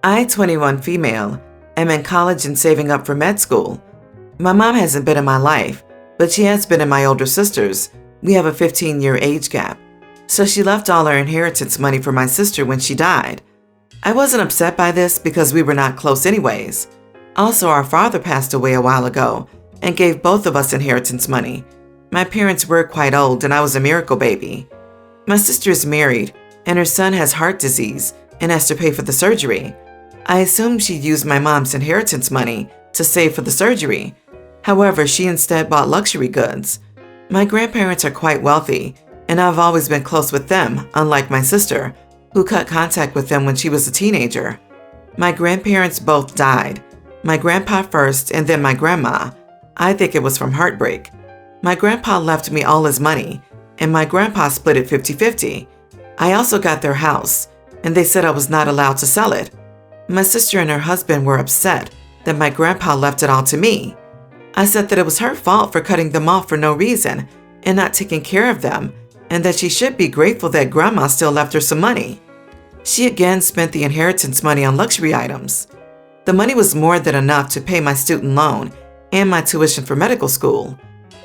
I, 21 female, am in college and saving up for med school. My mom hasn't been in my life, but she has been in my older sister's. We have a 15-year age gap. So she left all her inheritance money for my sister when she died. I wasn't upset by this because we were not close anyways. Also, our father passed away a while ago and gave both of us inheritance money. My parents were quite old and I was a miracle baby. My sister is married and her son has heart disease and has to pay for the surgery. I assumed she used my mom's inheritance money to save for the surgery. However, she instead bought luxury goods. My grandparents are quite wealthy, and I've always been close with them, unlike my sister, who cut contact with them when she was a teenager. My grandparents both died. My grandpa first and then my grandma. I think it was from heartbreak. My grandpa left me all his money, and my grandpa split it 50-50. I also got their house, and they said I was not allowed to sell it. My sister and her husband were upset that my grandpa left it all to me. I said that it was her fault for cutting them off for no reason and not taking care of them, and that she should be grateful that grandma still left her some money. She again spent the inheritance money on luxury items. The money was more than enough to pay my student loan and my tuition for medical school.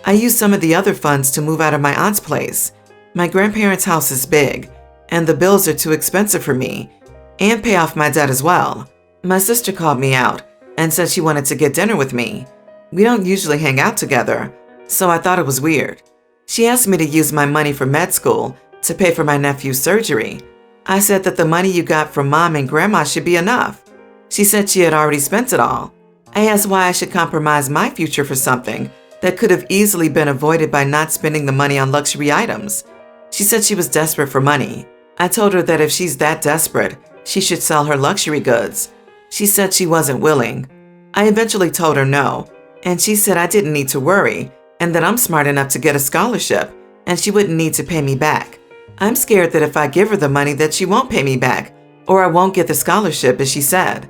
I used some of the other funds to move out of my aunt's place. My grandparents' house is big, and the bills are too expensive for me, and pay off my debt as well. My sister called me out and said she wanted to get dinner with me. We don't usually hang out together, so I thought it was weird. She asked me to use my money for med school to pay for my nephew's surgery. I said that the money you got from mom and grandma should be enough. She said she had already spent it all. I asked why I should compromise my future for something that could have easily been avoided by not spending the money on luxury items. She said she was desperate for money. I told her that if she's that desperate, she should sell her luxury goods. She said she wasn't willing. I eventually told her no, and she said I didn't need to worry and that I'm smart enough to get a scholarship and she wouldn't need to pay me back. I'm scared that if I give her the money that she won't pay me back or I won't get the scholarship, as she said.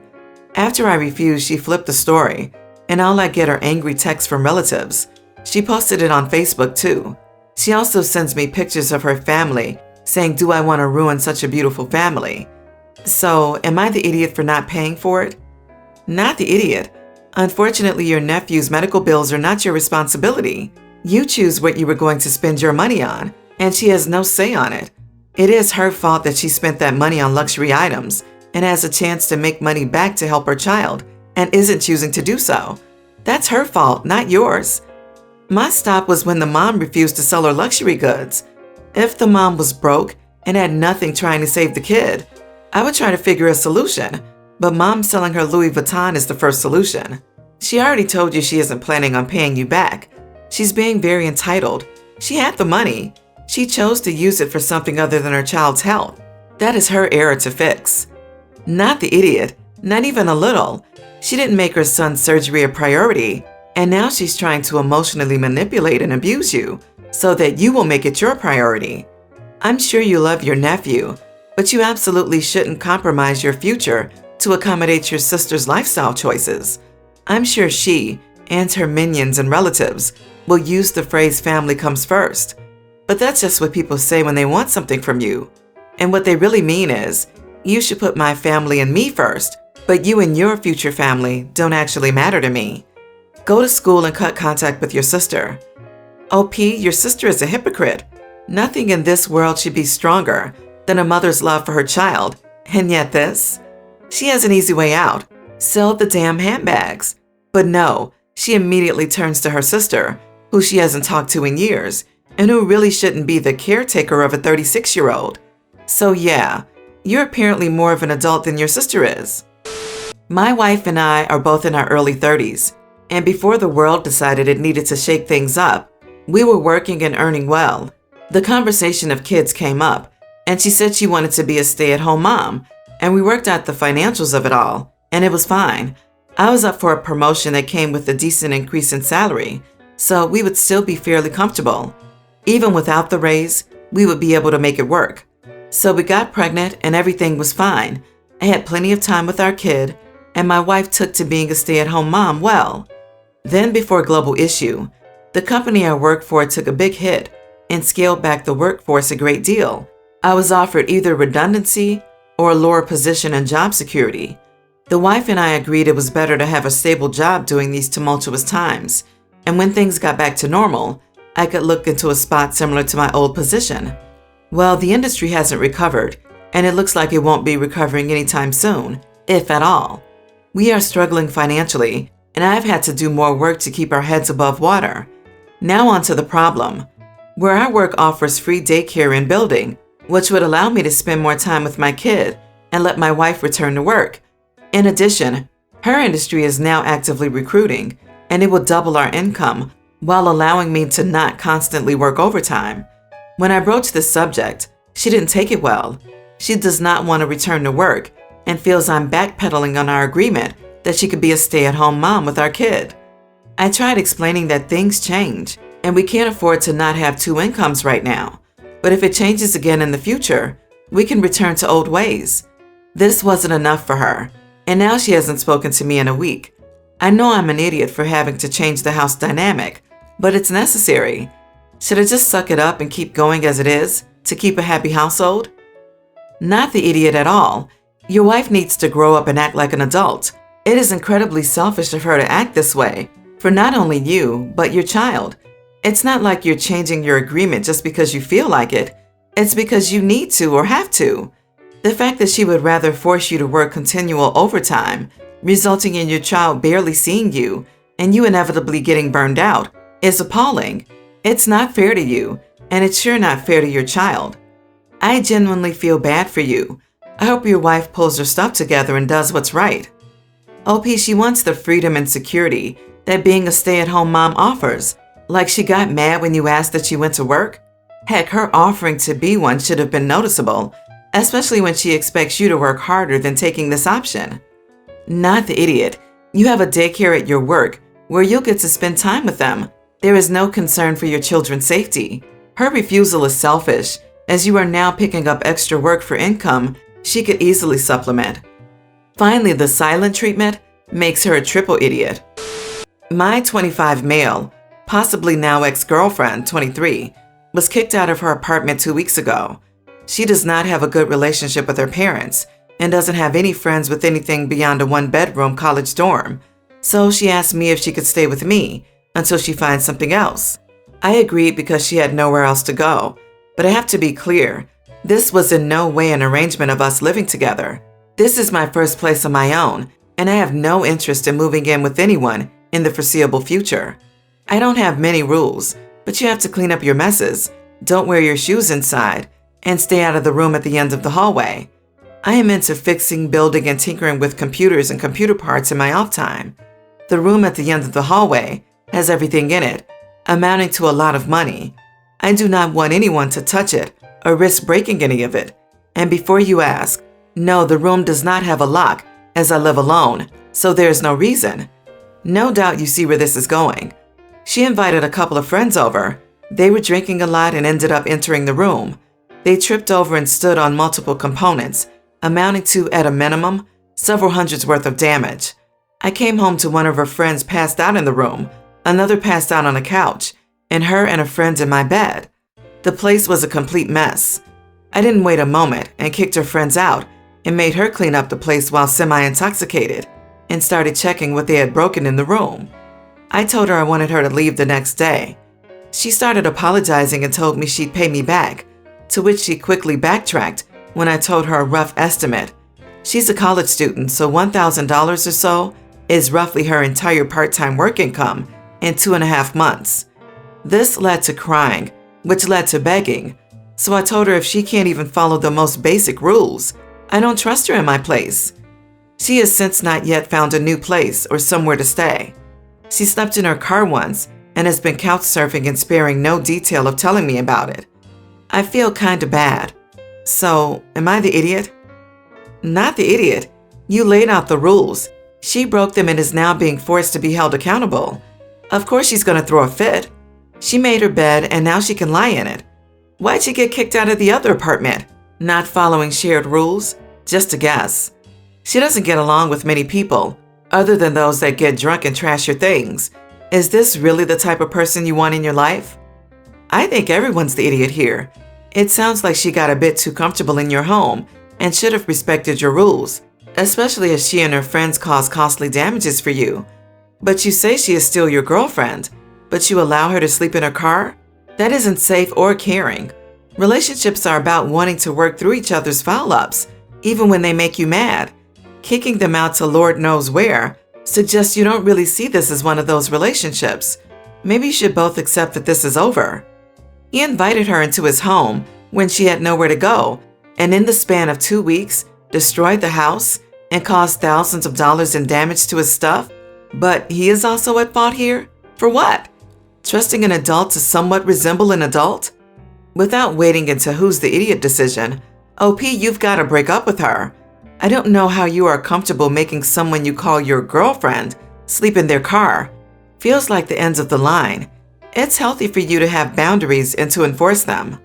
After I refused, she flipped the story, and all I get are angry texts from relatives. She posted it on Facebook too. She also sends me pictures of her family saying, do I want to ruin such a beautiful family? So, am I the idiot for not paying for it? Not the idiot. Unfortunately, your nephew's medical bills are not your responsibility. You choose what you were going to spend your money on, and she has no say on it. It is her fault that she spent that money on luxury items and has a chance to make money back to help her child and isn't choosing to do so. That's her fault, not yours. My stop was when the mom refused to sell her luxury goods. If the mom was broke and had nothing trying to save the kid, I would try to figure a solution, but mom selling her Louis Vuitton is the first solution. She already told you she isn't planning on paying you back. She's being very entitled. She had the money. She chose to use it for something other than her child's health. That is her error to fix. Not the idiot, not even a little. She didn't make her son's surgery a priority, and now she's trying to emotionally manipulate and abuse you so that you will make it your priority. I'm sure you love your nephew, but you absolutely shouldn't compromise your future to accommodate your sister's lifestyle choices. I'm sure she and her minions and relatives will use the phrase family comes first, but that's just what people say when they want something from you. And what they really mean is, you should put my family and me first, but you and your future family don't actually matter to me. Go to school and cut contact with your sister. OP, your sister is a hypocrite. Nothing in this world should be stronger than a mother's love for her child, and yet this? She has an easy way out. Sell the damn handbags. But no, she immediately turns to her sister, who she hasn't talked to in years, and who really shouldn't be the caretaker of a 36-year-old. So yeah, you're apparently more of an adult than your sister is. My wife and I are both in our early 30s, and before the world decided it needed to shake things up, we were working and earning well. The conversation of kids came up, and she said she wanted to be a stay-at-home mom, and we worked out the financials of it all, and it was fine. I was up for a promotion that came with a decent increase in salary, so we would still be fairly comfortable. Even without the raise, we would be able to make it work. So we got pregnant and everything was fine. I had plenty of time with our kid, and my wife took to being a stay-at-home mom well. Then before Global Issue, the company I worked for took a big hit and scaled back the workforce a great deal. I was offered either redundancy or a lower position and job security. The wife and I agreed it was better to have a stable job during these tumultuous times, and when things got back to normal, I could look into a spot similar to my old position. Well, the industry hasn't recovered, and it looks like it won't be recovering anytime soon, if at all. We are struggling financially, and I've had to do more work to keep our heads above water. Now on to the problem. Where I work offers free daycare and building, which would allow me to spend more time with my kid and let my wife return to work. In addition, her industry is now actively recruiting, and it will double our income while allowing me to not constantly work overtime. When I broached this subject, she didn't take it well. She does not want to return to work and feels I'm backpedaling on our agreement that she could be a stay-at-home mom with our kid. I tried explaining that things change and we can't afford to not have two incomes right now. But if it changes again in the future, we can return to old ways. This wasn't enough for her, and now she hasn't spoken to me in a week. I know I'm an idiot for having to change the house dynamic, but it's necessary. Should I just suck it up and keep going as it is to keep a happy household? Not the idiot at all. Your wife needs to grow up and act like an adult. It is incredibly selfish of her to act this way for not only you, but your child. It's not like you're changing your agreement just because you feel like it. It's because you need to or have to. The fact that she would rather force you to work continual overtime, resulting in your child barely seeing you and you inevitably getting burned out, is appalling. It's not fair to you, and it's sure not fair to your child. I genuinely feel bad for you. I hope your wife pulls her stuff together and does what's right. OP, she wants the freedom and security that being a stay-at-home mom offers. Like she got mad when you asked that she went to work? Heck, her offering to be one should have been noticeable, especially when she expects you to work harder than taking this option. Not the idiot. You have a daycare at your work where you'll get to spend time with them. There is no concern for your children's safety. Her refusal is selfish, as you are now picking up extra work for income she could easily supplement. Finally, the silent treatment makes her a triple idiot. My 25 male, possibly now ex-girlfriend, 23, was kicked out of her apartment 2 weeks ago. She does not have a good relationship with her parents and doesn't have any friends with anything beyond a one-bedroom college dorm, so she asked me if she could stay with me until she finds something else. I agreed because she had nowhere else to go, but I have to be clear, this was in no way an arrangement of us living together. This is my first place on my own, and I have no interest in moving in with anyone in the foreseeable future. I don't have many rules, but you have to clean up your messes, don't wear your shoes inside, and stay out of the room at the end of the hallway. I am into fixing, building, and tinkering with computers and computer parts in my off time. The room at the end of the hallway has everything in it, amounting to a lot of money. I do not want anyone to touch it or risk breaking any of it. And before you ask, no, the room does not have a lock as I live alone, so there is no reason. No doubt you see where this is going. She invited a couple of friends over. They were drinking a lot and ended up entering the room. They tripped over and stood on multiple components, amounting to, at a minimum, several hundreds worth of damage. I came home to one of her friends passed out in the room, another passed out on a couch, and her and a friend in my bed. The place was a complete mess. I didn't wait a moment and kicked her friends out and made her clean up the place while semi-intoxicated and started checking what they had broken in the room. I told her I wanted her to leave the next day. She started apologizing and told me she'd pay me back, to which she quickly backtracked when I told her a rough estimate. She's a college student, so $1,000 or so is roughly her entire part-time work income in 2.5 months. This led to crying, which led to begging. So I told her if she can't even follow the most basic rules, I don't trust her in my place. She has since not yet found a new place or somewhere to stay. She slept in her car once and has been couch surfing and sparing no detail of telling me about it. I feel kinda bad. So, am I the idiot? Not the idiot. You laid out the rules. She broke them and is now being forced to be held accountable. Of course she's gonna throw a fit. She made her bed and now she can lie in it. Why'd she get kicked out of the other apartment? Not following shared rules? Just a guess. She doesn't get along with many people, other than those that get drunk and trash your things. Is this really the type of person you want in your life? I think everyone's the idiot here. It sounds like she got a bit too comfortable in your home and should have respected your rules. especially as she and her friends cause costly damages for you. But you say she is still your girlfriend, but you allow her to sleep in her car? That isn't safe or caring. Relationships are about wanting to work through each other's foul-ups, even when they make you mad. Kicking them out to Lord knows where suggests you don't really see this as one of those relationships. Maybe you should both accept that this is over. He invited her into his home when she had nowhere to go, and in the span of 2 weeks, destroyed the house and caused thousands of dollars in damage to his stuff. But he is also at fault here? For what? Trusting an adult to somewhat resemble an adult? Without wading into who's the idiot decision, OP, you've got to break up with her. I don't know how you are comfortable making someone you call your girlfriend sleep in their car. Feels like the ends of the line. It's healthy for you to have boundaries and to enforce them.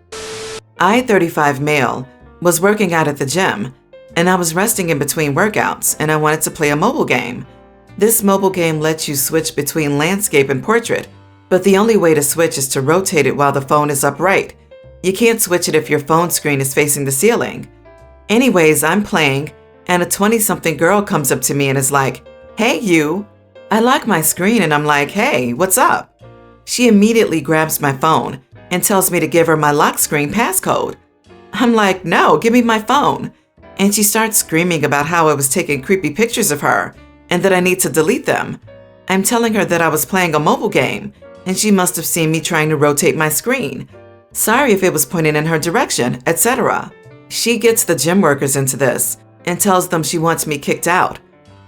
I, 35 male, was working out at the gym, and I was resting in between workouts, and I wanted to play a mobile game. This mobile game lets you switch between landscape and portrait, but the only way to switch is to rotate it while the phone is upright. You can't switch it if your phone screen is facing the ceiling. Anyways, I'm playing, and a 20-something girl comes up to me and is like, "Hey, you." I lock my screen and I'm like, "Hey, what's up?" She immediately grabs my phone and tells me to give her my lock screen passcode. I'm like, "No, give me my phone." And she starts screaming about how I was taking creepy pictures of her and that I need to delete them. I'm telling her that I was playing a mobile game and she must have seen me trying to rotate my screen. Sorry if it was pointed in her direction, etc. She gets the gym workers into this and tells them she wants me kicked out.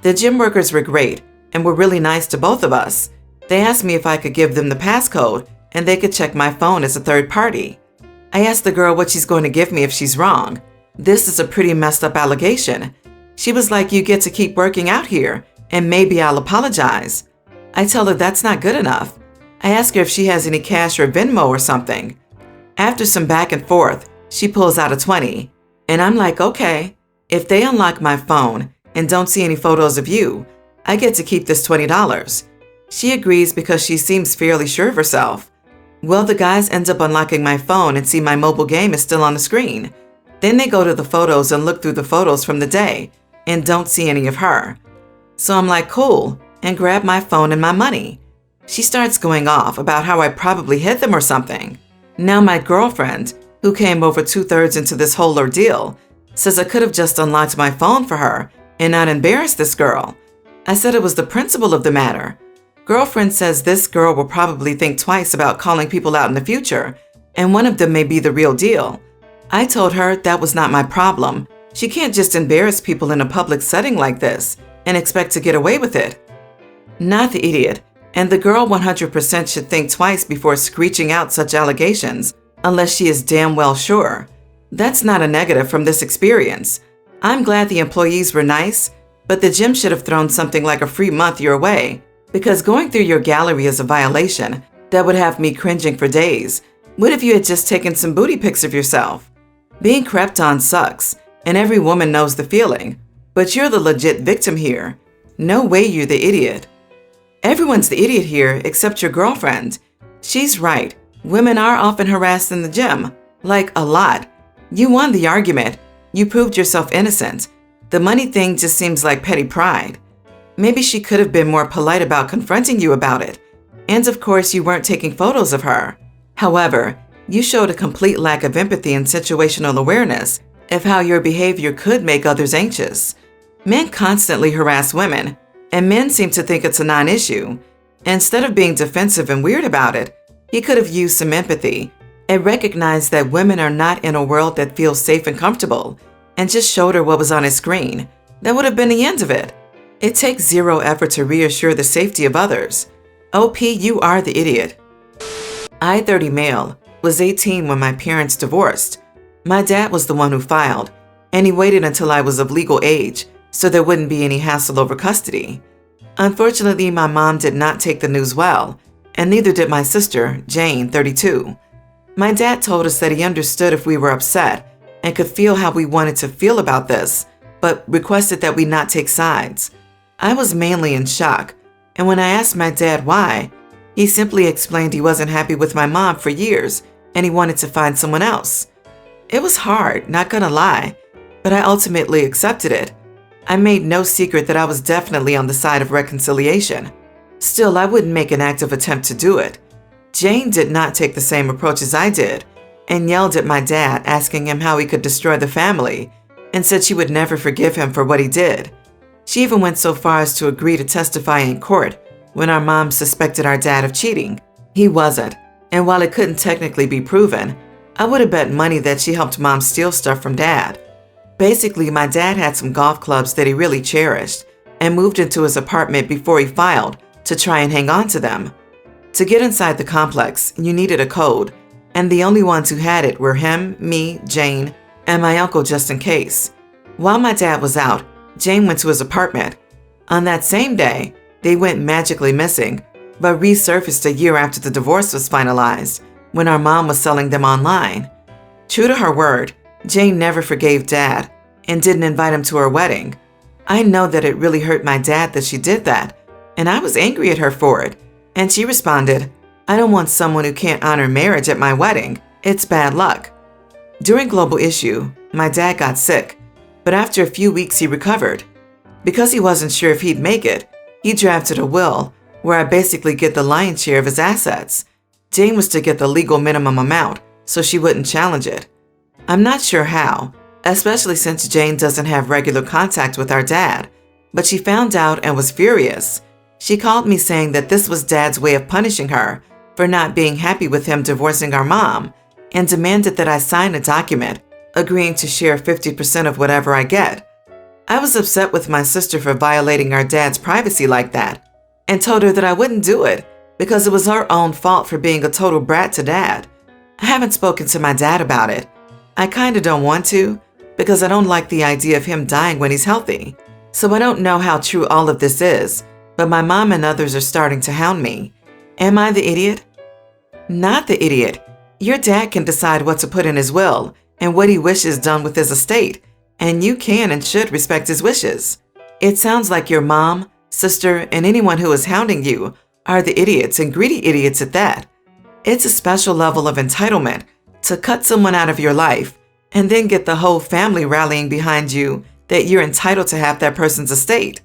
The gym workers were great and were really nice to both of us. They asked me if I could give them the passcode and they could check my phone as a third party. I asked the girl what she's going to give me if she's wrong. This is a pretty messed up allegation. She was like, "You get to keep working out here and maybe I'll apologize." I tell her that's not good enough. I ask her if she has any cash or Venmo or something. After some back and forth, she pulls out a 20. And I'm like, okay, if they unlock my phone and don't see any photos of you, I get to keep this $20. She agrees because she seems fairly sure of herself. Well, the guys end up unlocking my phone and see my mobile game is still on the screen. Then they go to the photos and look through the photos from the day and don't see any of her. So I'm like, cool, and grab my phone and my money. She starts going off about how I probably hit them or something. Now my girlfriend, who came over 2/3 into this whole ordeal, says I could have just unlocked my phone for her and not embarrassed this girl. I said it was the principle of the matter. Girlfriend says this girl will probably think twice about calling people out in the future, and one of them may be the real deal. I told her that was not my problem. She can't just embarrass people in a public setting like this and expect to get away with it. Not the idiot, and the girl 100% should think twice before screeching out such allegations, unless she is damn well sure. That's not a negative from this experience. I'm glad the employees were nice, but the gym should have thrown something like a free month your way, because going through your gallery is a violation that would have me cringing for days. What if you had just taken some booty pics of yourself? Being crept on sucks, and every woman knows the feeling, but you're the legit victim here. No way you're the idiot. Everyone's the idiot here except your girlfriend. She's right. Women are often harassed in the gym. Like, a lot. You won the argument. You proved yourself innocent. The money thing just seems like petty pride. Maybe she could have been more polite about confronting you about it. And of course, you weren't taking photos of her. However, you showed a complete lack of empathy and situational awareness of how your behavior could make others anxious. Men constantly harass women, and men seem to think it's a non-issue. Instead of being defensive and weird about it, he could have used some empathy and recognized that women are not in a world that feels safe and comfortable, and just showed her what was on his screen. That would have been the end of it. It takes zero effort to reassure the safety of others. OP, you are the idiot. I, 30 male, was 18 when my parents divorced. My dad was the one who filed, and he waited until I was of legal age so there wouldn't be any hassle over custody. Unfortunately, my mom did not take the news well, and neither did my sister, Jane, 32. My dad told us that he understood if we were upset and could feel how we wanted to feel about this, but requested that we not take sides. I was mainly in shock, and when I asked my dad why, he simply explained he wasn't happy with my mom for years and he wanted to find someone else. It was hard, not gonna lie, but I ultimately accepted it. I made no secret that I was definitely on the side of reconciliation. Still, I wouldn't make an active attempt to do it. Jane did not take the same approach as I did and yelled at my dad, asking him how he could destroy the family, and said she would never forgive him for what he did. She even went so far as to agree to testify in court when our mom suspected our dad of cheating. He wasn't, and while it couldn't technically be proven, I would have bet money that she helped mom steal stuff from dad. Basically, my dad had some golf clubs that he really cherished and moved into his apartment before he filed to try and hang on to them. To get inside the complex, you needed a code, and the only ones who had it were him, me, Jane, and my uncle just in case. While my dad was out, Jane went to his apartment. On that same day, they went magically missing, but resurfaced a year after the divorce was finalized, when our mom was selling them online. True to her word, Jane never forgave Dad and didn't invite him to her wedding. I know that it really hurt my dad that she did that, and I was angry at her for it. And she responded, "I don't want someone who can't honor marriage at my wedding. It's bad luck." During Global Issue, my dad got sick, but after a few weeks he recovered. Because he wasn't sure if he'd make it, he drafted a will where I basically get the lion's share of his assets. Jane was to get the legal minimum amount, so she wouldn't challenge it. I'm not sure how, especially since Jane doesn't have regular contact with our dad, but she found out and was furious. She called me saying that this was Dad's way of punishing her for not being happy with him divorcing our mom, and demanded that I sign a document agreeing to share 50% of whatever I get. I was upset with my sister for violating our dad's privacy like that, and told her that I wouldn't do it because it was her own fault for being a total brat to Dad. I haven't spoken to my dad about it. I kinda don't want to, because I don't like the idea of him dying when he's healthy. So I don't know how true all of this is, but my mom and others are starting to hound me. Am I the idiot? Not the idiot. Your dad can decide what to put in his will and what he wishes done with his estate, and you can and should respect his wishes. It sounds like your mom, sister, and anyone who is hounding you are the idiots, and greedy idiots at that. It's a special level of entitlement to cut someone out of your life and then get the whole family rallying behind you that you're entitled to have that person's estate.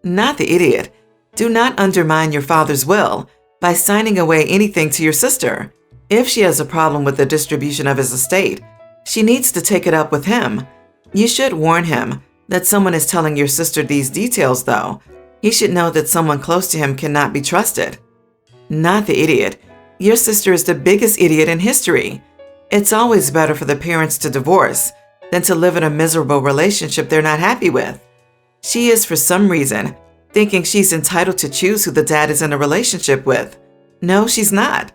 Not the idiot. Do not undermine your father's will by signing away anything to your sister. If she has a problem with the distribution of his estate, she needs to take it up with him. You should warn him that someone is telling your sister these details, though. He should know that someone close to him cannot be trusted. Not the idiot. Your sister is the biggest idiot in history. It's always better for the parents to divorce than to live in a miserable relationship they're not happy with. She is, for some reason, thinking she's entitled to choose who the dad is in a relationship with. No, she's not.